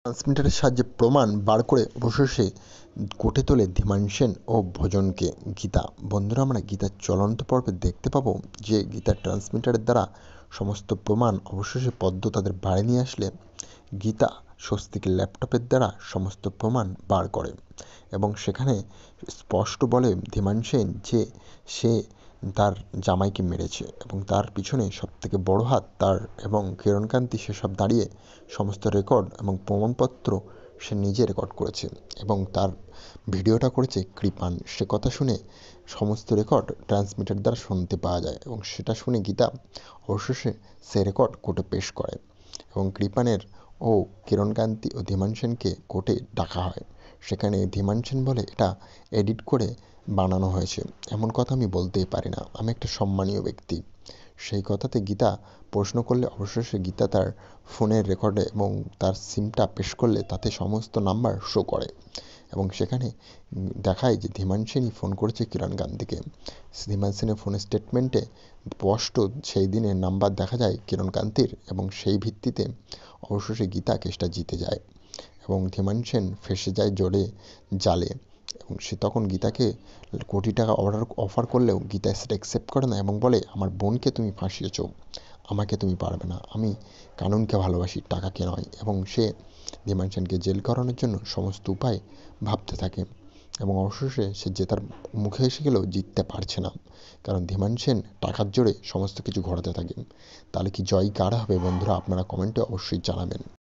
ট্রান্সমিটারের সাহায্যে প্রমাণ বার করে অবশেষে কোর্টে তোলে ধীমান সেন ও ভজনকে গীতা। বন্ধুরা, আমরা গীতার চলন্ত পর্বে দেখতে পাবো যে গীতার ট্রান্সমিটারের দ্বারা সমস্ত প্রমাণ অবশেষে পদ্ম তাদের বাড়ি নিয়ে আসলে গীতা স্বস্তিকের ল্যাপটপের দ্বারা সমস্ত প্রমাণ বার করে এবং সেখানে স্পষ্ট বলে ধীমান সেন যে সে তার জামাইকে মেরেছে এবং তার পিছনে সবথেকে বড় হাত তার এবং কিরণকান্তি সেসব দাঁড়িয়ে সমস্ত রেকর্ড এবং প্রমাণপত্র সে নিজে রেকর্ড করেছে এবং তার ভিডিওটা করেছে কৃপান। সে কথা শুনে সমস্ত রেকর্ড ট্রান্সমিটার দ্বারা শুনতে পাওয়া যায় এবং সেটা শুনে গীতা অবশেষে সে রেকর্ড কোর্টে পেশ করে এবং কৃপানের ও কিরণকান্তি ও ধীমান সেনকে কোর্টে ডাকা হয়। সেখানে ধীমান সেন বলে এটা এডিট করে বানানো হয়েছে, এমন কথা আমি বলতেই পারি না, আমি একটা সম্মানীয় ব্যক্তি। সেই কথাতে গীতা প্রশ্ন করলে অবশেষে গীতা তার ফোনের রেকর্ডে এবং তার সিমটা পেশ করলে তাতে সমস্ত নাম্বার শো করে এবং সেখানে দেখায় যে ধীমান সেনই ফোন করেছে কিরণকান্তিকে। ধীমান সেনের ফোনের স্টেটমেন্টে স্পষ্ট সেই দিনের নাম্বার দেখা যায় কিরণকান্তির এবং সেই ভিত্তিতে অবশেষে গীতা কেসটা জিতে যায় এবং ধীমান সেন ফেঁসে যায় জালে এবং সে তখন গীতাকে কোটি টাকা অফার করলেও গীতা সেটা অ্যাকসেপ্ট করে না এবং বলে, আমার বোনকে তুমি ফাঁসিয়েছ, আমাকে তুমি পারবে না, আমি কানুনকে ভালোবাসি, টাকাকে নয়। এবং সে ধীমান সেনকে জেল করানোর জন্য সমস্ত উপায় ভাবতে থাকে এবং অবশেষে সে জেতার মুখে এসে গেলেও জিততে পারছে না, কারণ ধীমান সেন টাকার জোরে সমস্ত কিছু ঘটাতে থাকে। তাহলে কি জয় কার হবে বন্ধুরা? আপনারা কমেন্টে অবশ্যই জানাবেন।